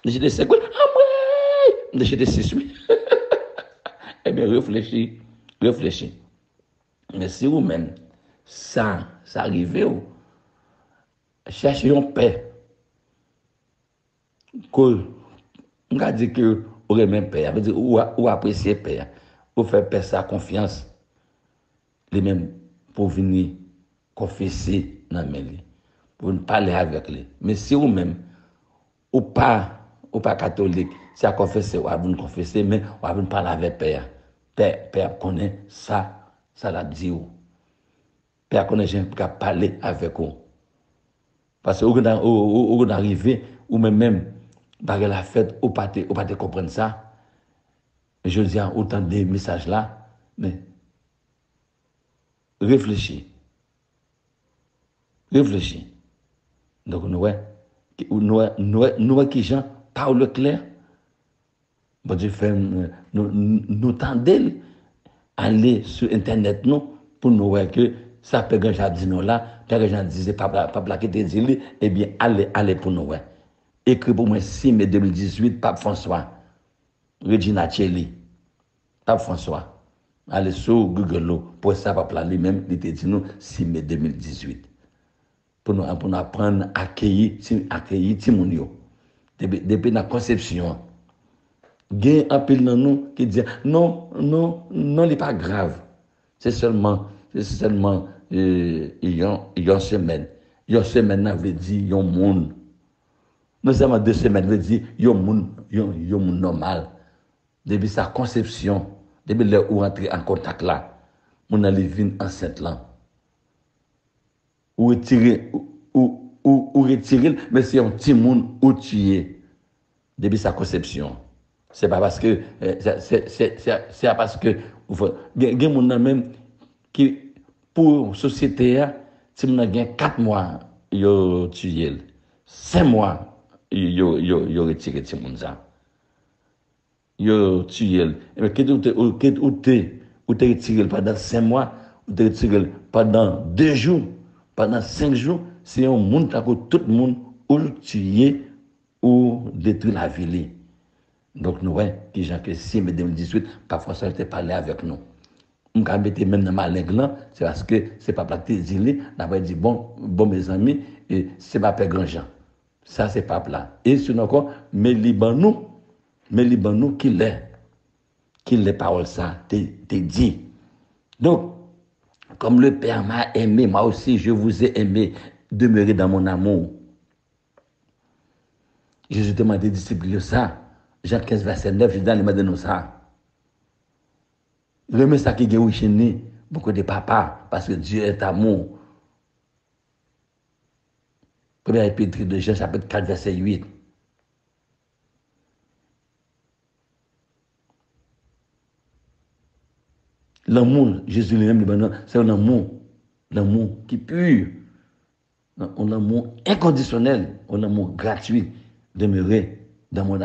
Je j'étais cinq, oui. Je j'étais six, oui. Eh bien, réfléchis. Mais si vous-même, ça arrive, cherchez une paix. On va dire que vous aimez paix, veut dire ou apprécier paix, ou faire paix sa confiance, les mêmes pour venir confesser dans les pour parler avec lui. Mais si vous-même, ou pas catholique, si à confesser, ou à vous confesser, mais ou à vous parler avec père. Père connaît ça l'a dit ou. Père connaît gens qui parler avec vous. Parce que vous arrivez, ou même, par la fête, ou pas te comprendre ça. Je dis autant de messages là, mais réfléchis. Donc nous qui gens parlent clair. Bon Dieu fait nous tendons aller sur internet nous pour nous voir que ça peut que j'ai dit nous là, que les gens disaient pas qui te dit eh bien allez pour nous voir. Écrit pour moi 6 mai 2018 Pape François Regina Cheli Pape François allez sur Google pour ça pape là lui-même il te dit nous 6 mai 2018 pour nous apprendre à accueillir Timounio depuis la conception. Il y a un peu de nous qui dit non, il n'est pas grave. C'est seulement une semaine. Une semaine veut dire un monde. Non seulement 2 semaines veut dire un monde normal. Depuis sa conception, depuis là où entrer en contact là, on a les vignes enceintes là. Ou retirer, mais c'est un petit monde où tu es depuis sa conception. C'est pas parce que c'est parce que il y a des même qui pour société si on a 4 mois yo tué 5 mois yo retiré ti moun ça yo tué mais que ou te retiré pendant 5 mois ou te retiré pendant 2 jours pendant 5 jours c'est un monde que tout le monde ou tué ou détruit la ville. Donc, nous, qui gens que si, mais 2018, parfois, ça a été parlé avec nous. On a mis même dans ma langue c'est parce que c'est pas plat qui dit, on dit, bon, mes amis, c'est pas Père Grand Jean. Ça, c'est pas plat. Et sinon, encore, mais Libanou, qui les paroles, ça, t'es dit. Donc, comme le Père m'a aimé, moi aussi, je vous ai aimé, demeurez dans mon amour. Jésus demandé aux disciples ça. Jean 15, verset 9, je donne les de ça. Le message qui est chez nous, beaucoup de papa, parce que Dieu est amour. Première épître de Jean, chapitre 4, verset 8. L'amour, Jésus lui-même, c'est un amour qui est pur, un amour inconditionnel, un amour gratuit, demeurer dans mon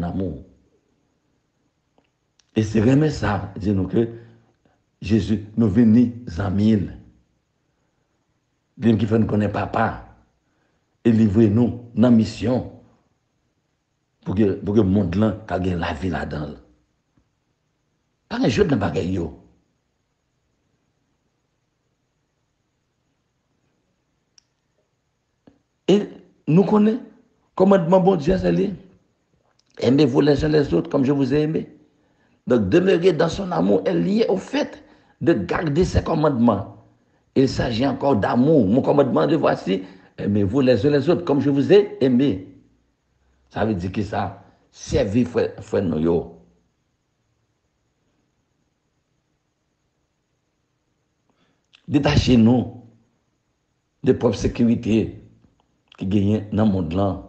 amour. Et c'est vraiment ça, dis-nous que Jésus nous venons en mille. Même qui fait nous connaître papa. et livrez-nous dans la mission pour que le monde là ait la vie là-dedans. Pas un jeu de bagaille. Et nous connaissons, commandement bon Dieu, c'est aimez-vous les uns les autres comme je vous ai aimé. Donc, demeurer dans son amour est lié au fait de garder ses commandements. Il s'agit encore d'amour. Mon commandement de voici, aimez-vous les uns les autres comme je vous ai aimé. Ça veut dire que ça, servir frère nous. Détachez-nous de propre sécurité qui gagne dans le monde là.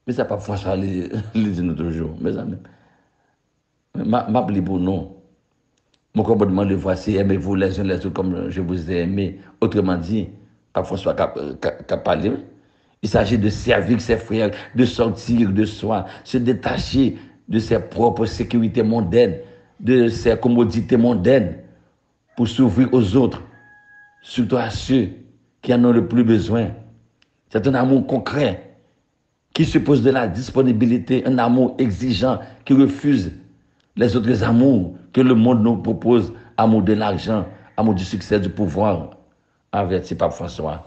Mais ça pas François les dit nous toujours, mes amis. M'appelez pour nous. Mon commandement le voici, aimez-vous les uns les autres comme je vous ai aimé. Autrement dit, pas François qui a parlé. Il s'agit de servir ses frères, de sortir de soi, se détacher de ses propres sécurités mondaines, de ses commodités mondaines, pour s'ouvrir aux autres, surtout à ceux qui en ont le plus besoin. C'est un amour concret qui suppose de la disponibilité, un amour exigeant qui refuse les autres amours que le monde nous propose, amour de l'argent, amour du succès, du pouvoir, averti par François.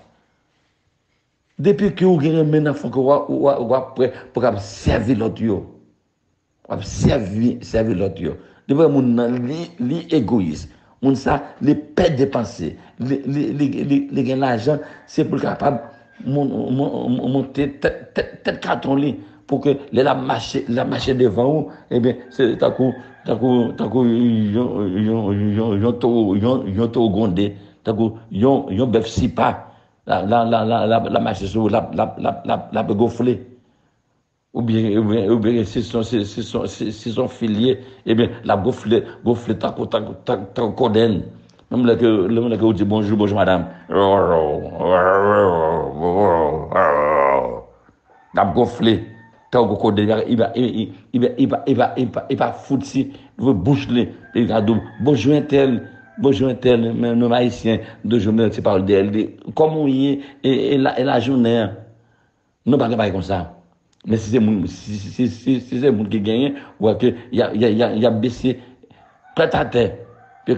Depuis que vous avez un enfant, vous êtes prêt pour servir l'autre, pour servir l'autre. Depuis que vous êtes égoïste, vous les pète de pensée, les l'argent, c'est pour capable monter tête carton pour que la marche devant vous, eh bien, c'est tant coup, yon to gondé, tant coup, yon bœuf si pas, la marche sur la gonfler. Ou bien, si son filier, eh bien, la gonfler, ta coden. Même là que vous dites bonjour, madame. La gonfler. Ta coden, il va foutre si, il va boucher, il va dire, bonjour, tel, mais nos haïtiens, de journée, c'est pas d'elle, comme on y est, et la journée, non, pas comme ça. Mais si c'est le monde qui gagne, ou que il a baissé tête à tête, puis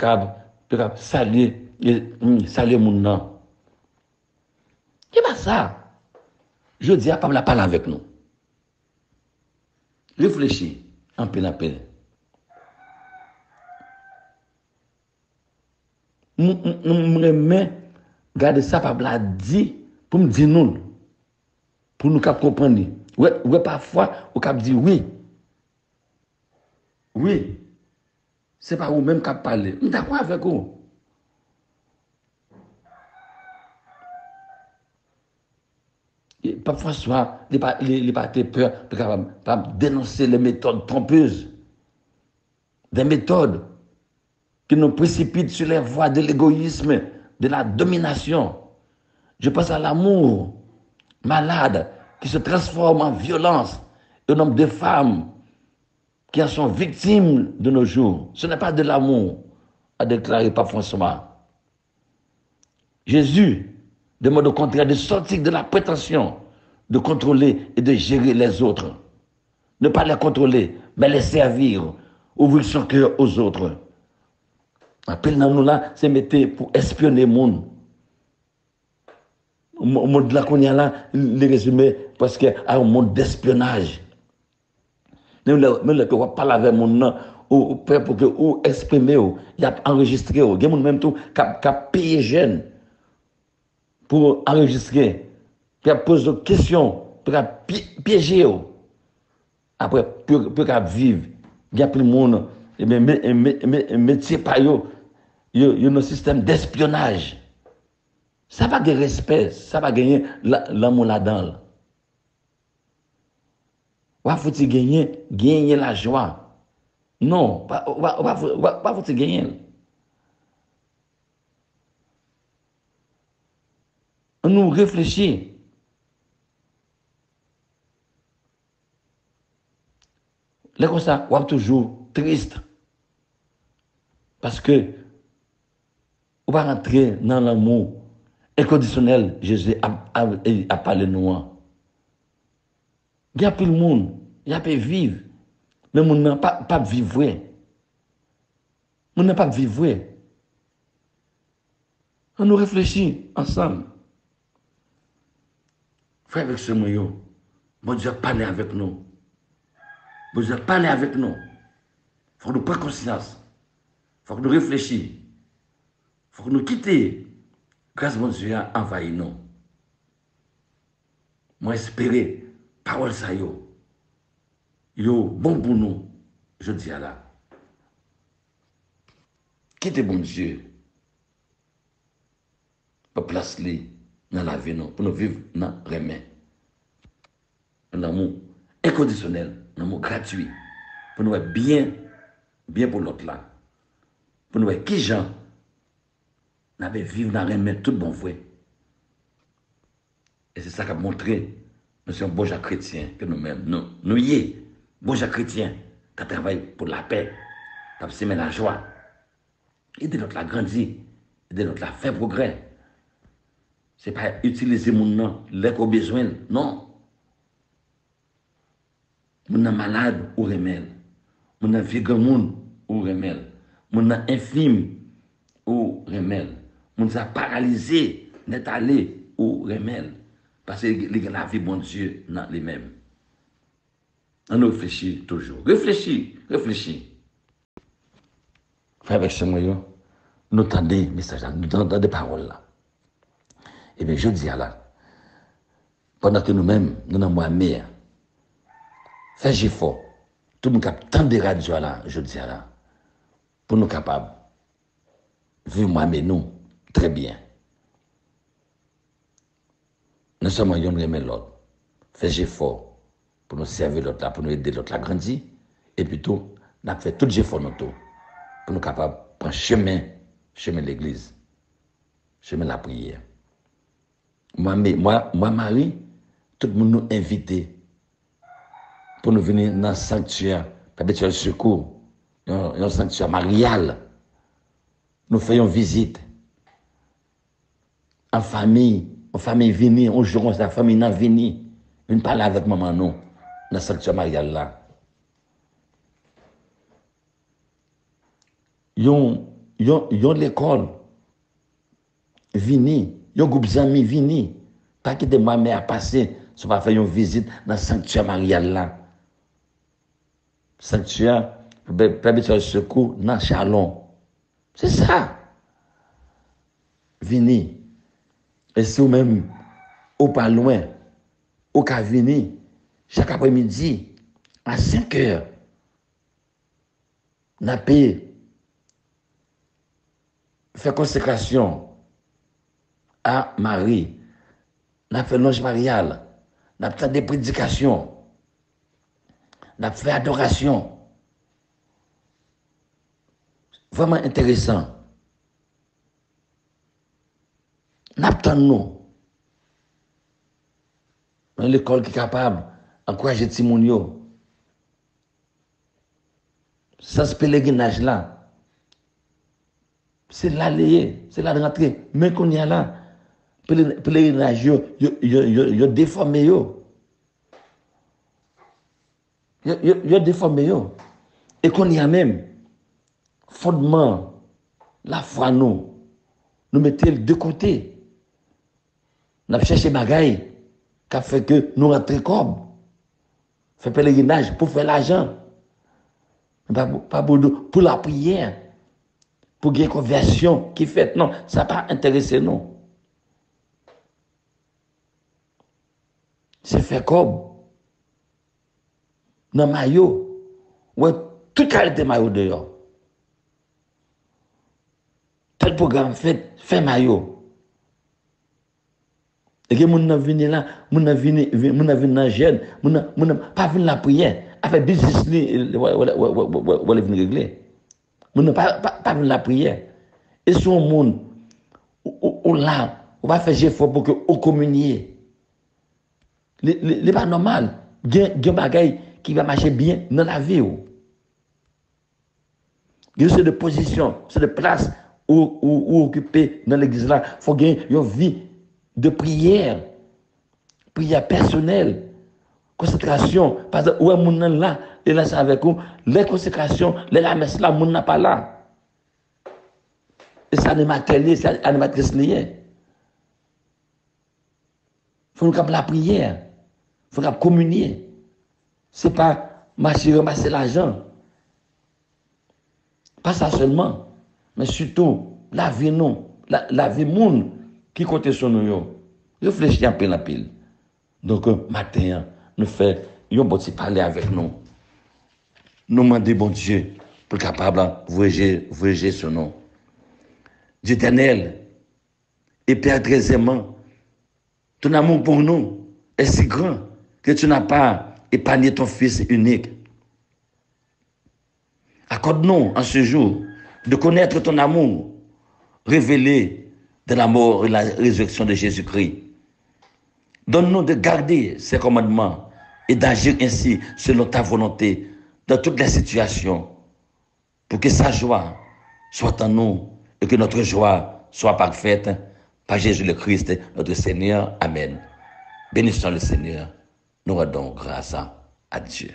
saluer le monde. C'est pas ça. Je dis à pas la parler avec nous. Réfléchis, en peine à peine. Je remets, garder ça, pas la dit, pour me dire nous, pour nous comprendre. Ouais, parfois, on cap dit oui. Oui. C'est pas vous-même qui parlez. Je suis d'accord avec vous. Parfois, il n'a pas peur de dénoncer les méthodes trompeuses. Des méthodes qui nous précipitent sur les voies de l'égoïsme, de la domination. Je pense à l'amour malade qui se transforme en violence. Le nombre de femmes qui en sont victimes de nos jours. Ce n'est pas de l'amour, a déclaré Pape François. Jésus demande au contraire de sortir de la prétention de contrôler et de gérer les autres. Ne pas les contrôler, mais les servir, ouvrir son cœur aux autres. Appel dans nous là, c'est mettre pour espionner le monde. Le monde là qu'on y a là, les résumés, parce qu'il y a un monde d'espionnage. Même là que vous parlez avec mon nom, ou pour que vous exprimez, il y a enregistré, il y a même tout qui a payé jeune pour enregistrer, puis à poser des questions, pour piéger. Après, pour vivre, il y a plus de monde, métier par eux, il y a un système d'espionnage. Ça va de respect, ça va gagner l'amour là-dedans. Ou faut-il gagner la joie? Non, pas faut-il gagner. On nous réfléchit. Là comme ça, on est toujours triste. Parce que on va rentrer dans l'amour inconditionnel, Jésus a parlé nous. Il y a plus de monde, il y a pas vivre. Mais le monde n'a pas vivre. Le monde n'a pas vivre. On nous réfléchit ensemble. Frère avec ce moyen, bon Dieu parle avec nous. Bon Dieu parle avec nous. Il faut que nous prenions conscience. Il faut que nous réfléchissions. Il faut que nous quittions. Grâce à mon Dieu a envahi nous. Moi, espérer, parole ça yo. Yo, bon pour nous. Je dis à la. Quittez bon Dieu. Pour placer dans la vie, pour nous vivre dans le remède. Un amour inconditionnel, un amour gratuit. Pour nous être bien pour l'autre là. Pour nous être qui gens, nous avons vivre dans le remède tout bon vrai. Et c'est ça qui a montré, nous sommes bon gens chrétiens, que nous-mêmes, nous y sommes, bon gens chrétiens, qui travaillent pour la paix, qui semer la joie, aider notre la grandir, aider notre la faire progrès. Ce n'est pas utiliser mon nom, les qu'on besoin, non. Mon nom malade ou remède, mon nom vieux ou remède, mon nom infime ou remède, mon nom paralysé, n'est allé ou remède. Parce que la vie, bon Dieu, dans les mêmes. On réfléchit toujours. Réfléchis. Frère avec ce moyen, nous entendons des messages, nous entendons des paroles là. Eh bien, je dis à là, pendant que nous-mêmes, nous avons moins mère, faites effort, tout le monde qui a tant de radios là, je dis à là, pour nous capables de vivre moi mais nous très bien. Nous sommes en train de remettre l'autre. Faites effort pour nous servir l'autre là, pour nous aider l'autre là grandir. Et puis tout, nous avons fait tout l'effort pour nous capables de prendre chemin de l'église, chemin de la prière. Moi, Marie, tout le monde nous invite pour nous venir dans le sanctuaire, perpétuel secours, dans le sanctuaire marial. Nous faisons visite en famille venir, on joue la famille n'a venir, une parler avec maman nous, dans le sanctuaire marial là. Yon l'école, vini. Yon groupe d'amis vini, pas que de moi mais à passer, ça va faire une visite dans le sanctuaire marial là. Sanctuaire, permettre secours dans Chalon. C'est ça. Vini. Et si vous même, ou pas loin, ou qu'à venir, chaque après-midi, à 5 heures, n'a payé, fait consécration à Marie, n'a fait l'ange marial, n'a fait des prédications, n'a fait adoration. Vraiment intéressant. N'a pas nous. L'école qui est capable d'encourager Timonio. Ça, ce pèlerinage là, c'est l'aller, c'est la rentrée. Mais qu'on y a là, pèlerinage, yo déformé yo. Yo déformé yo. Et qu'on y a même, fondement, la foi nous mettons de côté. Nous avons cherché bagaille qui a fait que nous rentrons comme. Fait pèlerinage pour faire l'argent. Pas pour la prière. Pour gagner une conversion qui fait. Non, ça n'a pas intéressé nous. C'est fait comme. Dans le maillot. Ouais, tout qualité maillot dehors. Tel programme fait maillot. Et que mon n'a venu là, mon n'a venu dans jeune, mon pas venu la prière, avec business voilà venir régler. Mon n'a pas venu la prière. Et sur le monde on là, on va faire effort pour que on communier. C'est pas normal. Il y a des bagailles qui va marcher bien dans la vie. Il y a de position, c'est de place ou occupé dans l'église là, il faut gagner une vie de prière personnelle, consécration. Parce que où est mon là, et là c'est avec vous, les consécrations, les la messe là, mon n'a pas là. Et ça animateur lié, c'est animatrice liée. Il faut nous faire la prière, il faut nous communier. Ce n'est pas marcher ramasser l'argent. Pas ça seulement, mais surtout la vie nous, la vie monde qui compte sur nous. Réfléchis un peu la pile. Donc, matin, nous faisons un petit parler avec nous. Nous demandons bon Dieu pour capable de voyager sur nous. Dieu éternel, et Père très aimant, ton amour pour nous est si grand que tu n'as pas épargné ton Fils unique. Accorde-nous en ce jour de connaître ton amour révélé de la mort et la résurrection de Jésus-Christ. Donne-nous de garder ces commandements et d'agir ainsi selon ta volonté dans toutes les situations pour que sa joie soit en nous et que notre joie soit parfaite par Jésus le Christ, notre Seigneur. Amen. Bénissons le Seigneur. Nous rendons grâce à Dieu.